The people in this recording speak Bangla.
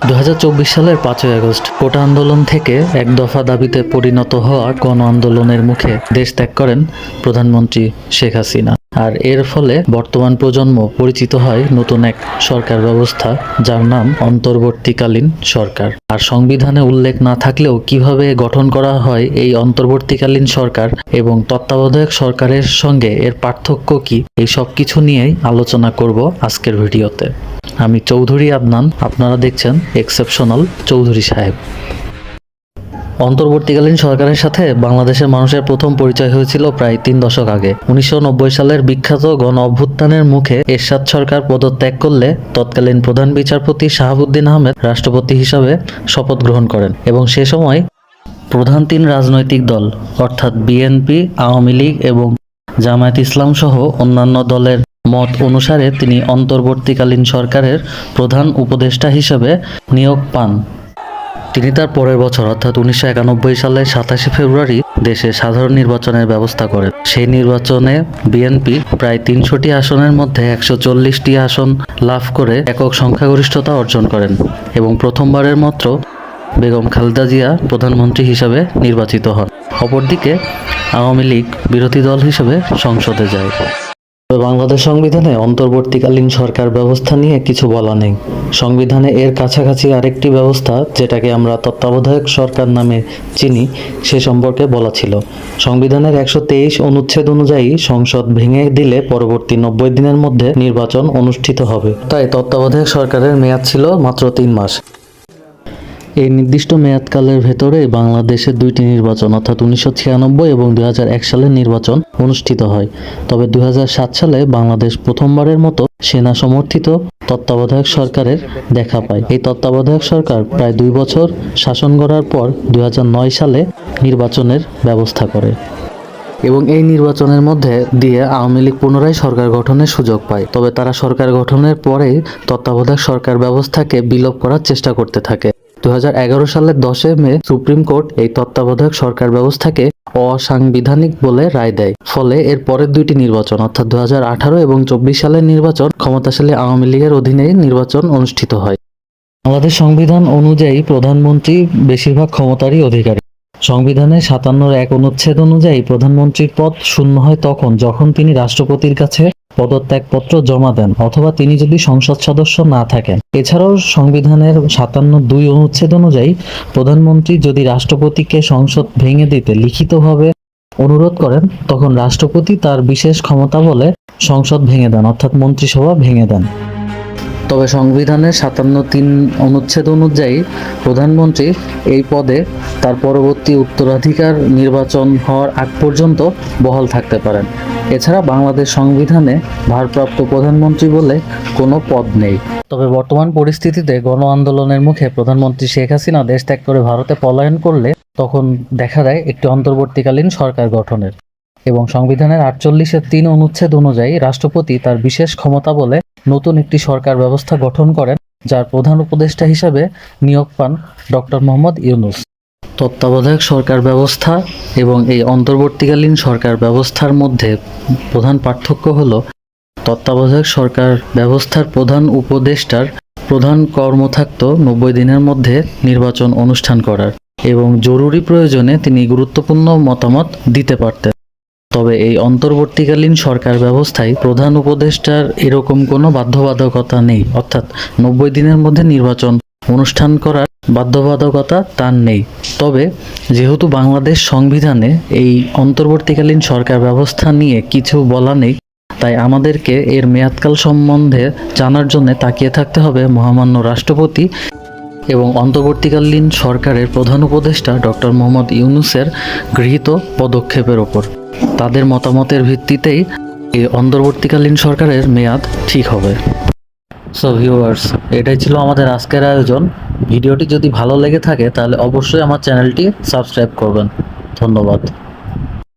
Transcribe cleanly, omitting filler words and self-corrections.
2024 সালের 5ই আগস্ট কোটা আন্দোলন থেকে এক দফা দাবিতে পরিণত হওয়া গণ আন্দোলনের মুখে দেশ ত্যাগ করেন প্রধানমন্ত্রী শেখ হাসিনা। আর এর ফলে বর্তমান প্রজন্ম পরিচিত হয় নতুন এক সরকার ব্যবস্থা, যার নাম অন্তর্বর্তীকালীন সরকার। আর সংবিধানে উল্লেখ না থাকলেও কিভাবে গঠন করা হয় এই অন্তর্বর্তীকালীন সরকার এবং তত্ত্বাবধায়ক সরকারের সঙ্গে এর পার্থক্য কি, এই সব কিছু নিয়েই আলোচনা করব আজকের ভিডিওতে। আমি চৌধুরী আদনান, আপনারা দেখছেন এক্সেপশনাল চৌধুরী সাহেব। অন্তর্বর্তীকালীন সরকারের সাথে বাংলাদেশের মানুষের প্রথম পরিচয় হয়েছিল প্রায় 3 দশক আগে। 1990 সালের বিখ্যাত গণ অভ্যুত্থানের মুখে এরশাদ সরকার পদত্যাগ করলে তৎকালীন প্রধান বিচারপতি শাহাবুদ্দিন আহমেদ রাষ্ট্রপতি হিসাবে শপথ গ্রহণ করেন এবং সে সময় প্রধান 3 রাজনৈতিক দল অর্থাৎ বিএনপি, আওয়ামী লীগ এবং জামায়াত ইসলাম সহ অন্যান্য দলের মত অনুসারে তিনি অন্তর্বর্তীকালীন সরকারের প্রধান উপদেষ্টা হিসেবে নিয়োগ পান। তিনি তার পরের বছর অর্থাৎ 1991 সালের 27 ফেব্রুয়ারি দেশে সাধারণ নির্বাচনের ব্যবস্থা করেন। সেই নির্বাচনে বিএনপি প্রায় 300টি আসনের মধ্যে 140টি আসন লাভ করে একক সংখ্যাগরিষ্ঠতা অর্জন করেন এবং প্রথমবারের মতো বেগম খালেদা জিয়া প্রধানমন্ত্রী হিসাবে নির্বাচিত হন। অপরদিকে আওয়ামী লীগ বিরোধী দল হিসেবে সংসদে যায়। বাংলাদেশ সংবিধানে অন্তর্বর্তীকালীন সরকার ব্যবস্থা নিয়ে কিছু বলা নেই। সংবিধানে এর কাছাকাছি আরেকটি ব্যবস্থা, যেটাকে আমরা তত্ত্বাবধায়ক সরকার নামে চিনি, সে সম্পর্কে বলা ছিল। সংবিধানের 123 অনুচ্ছেদ অনুযায়ী সংসদ ভেঙে দিলে পরবর্তী 90 দিনের মধ্যে নির্বাচন অনুষ্ঠিত হবে। তাই তত্ত্বাবধায়ক সরকারের মেয়াদ ছিল মাত্র 3 মাস। এই নির্দিষ্ট মেয়াদকালের ভেতরে বাংলাদেশের 2টি নির্বাচন অর্থাৎ 1996 এবং 2001 সালের নির্বাচন অনুষ্ঠিত হয়। তবে 2007 সালে বাংলাদেশ প্রথমবারের মতো সেনা সমর্থিত তত্ত্বাবধায়ক সরকারের দেখা পায়। এই তত্ত্বাবধায়ক সরকার প্রায় 2 বছর শাসন করার পর 2009 সালে নির্বাচনের ব্যবস্থা করে এবং এই নির্বাচনের মধ্যে দিয়ে আওয়ামী লীগ পুনরায় সরকার গঠনের সুযোগ পায়। তবে তারা সরকার গঠনের পরেই তত্ত্বাবধায়ক সরকার ব্যবস্থাকে বিলোপ করার চেষ্টা করতে থাকে। 2011 সালের 10 মে সুপ্রিম কোর্ট এই তত্ত্বাবধায়ক সরকার ব্যবস্থাকে অসাংবিধানিক বলে রায় দেয়। ফলে এর পরের 2টি নির্বাচন অর্থাৎ 2018 এবং 24 সালের নির্বাচন ক্ষমতাশালী আওয়ামী লীগের অধীনেই নির্বাচন অনুষ্ঠিত হয়। বাংলাদেশ সংবিধান অনুযায়ী প্রধানমন্ত্রী বেশিরভাগ ক্ষমতারই অধিকারী। সংবিধানের 57 অনুচ্ছেদ অনুযায়ী প্রধানমন্ত্রীর পদ শূন্য হয় যখন তিনি রাষ্ট্রপতির কাছে পদত্যাগপত্র জমা দেন অথবা তিনি যদি সংসদ সদস্য না থাকেন। এছাড়াও সংবিধানের 57 অনুচ্ছেদ অনুযায়ী প্রধানমন্ত্রী যদি রাষ্ট্রপতিকে সংসদ ভেঙে দিতে লিখিতভাবে অনুরোধ করেন, তখন রাষ্ট্রপতি তার বিশেষ ক্ষমতা বলে সংসদ ভেঙে দেন অর্থাৎ মন্ত্রিসভা ভেঙে দেন। তবে সংবিধানের 57 অনুচ্ছেদ অনুযায়ী প্রধানমন্ত্রী এই পদে তার পরবর্তী উত্তরাধিকার নির্বাচন হওয়ার আগ পর্যন্ত বহাল থাকতে পারেন। এছাড়া বাংলাদেশ সংবিধানে ভারপ্রাপ্ত প্রধানমন্ত্রী বলে কোনো পদ নেই। তবে বর্তমান পরিস্থিতিতে গণ আন্দোলনের মুখে প্রধানমন্ত্রী শেখ হাসিনা দেশ ত্যাগ করে ভারতে পলায়ন করলে তখন দেখা দেয় একটি অন্তর্বর্তীকালীন সরকার গঠনের এবং সংবিধানের 48 অনুচ্ছেদ অনুযায়ী রাষ্ট্রপতি তার বিশেষ ক্ষমতা বলে নতুন একটি সরকার ব্যবস্থা গঠন করেন, যার প্রধান উপদেষ্টা হিসাবে নিয়োগ পান ডক্টর মোহাম্মদ ইউনূস। তত্ত্বাবধায়ক সরকার ব্যবস্থা এবং এই অন্তর্বর্তীকালীন সরকার ব্যবস্থার মধ্যে প্রধান পার্থক্য হল তত্ত্বাবধায়ক সরকার ব্যবস্থার প্রধান উপদেষ্টার প্রধান কর্ম থাকত 90 দিনের মধ্যে নির্বাচন অনুষ্ঠান করার এবং জরুরি প্রয়োজনে তিনি গুরুত্বপূর্ণ মতামত দিতে পারতেন। তবে এই অন্তর্বর্তীকালীন সরকার ব্যবস্থায় প্রধান উপদেষ্টার এরকম কোনো বাধ্যবাধকতা নেই, অর্থাৎ 90 দিনের মধ্যে নির্বাচন অনুষ্ঠান করার বাধ্যবাধকতা তার নেই। তবে যেহেতু বাংলাদেশ সংবিধানে এই অন্তর্বর্তীকালীন সরকার ব্যবস্থা নিয়ে কিছু বলা নেই, তাই আমাদেরকে এর মেয়াদকাল সম্বন্ধে জানার জন্য তাকিয়ে থাকতে হবে মহামান্য রাষ্ট্রপতি এবং অন্তর্বর্তীকালীন সরকারের প্রধান উপদেষ্টা ডক্টর মোহাম্মদ ইউনূসের গৃহীত পদক্ষেপের ওপর। তাদের মতামতের ভিত্তিতেই এই অন্তর্বর্তীকালীন সরকারের মেয়াদ ঠিক হবে। সো ভিউয়ার্স, এটাই ছিল আমাদের আজকের আয়োজন। ভিডিওটি যদি ভালো লেগে থাকে তাহলে অবশ্যই আমার চ্যানেলটি সাবস্ক্রাইব করবেন। ধন্যবাদ।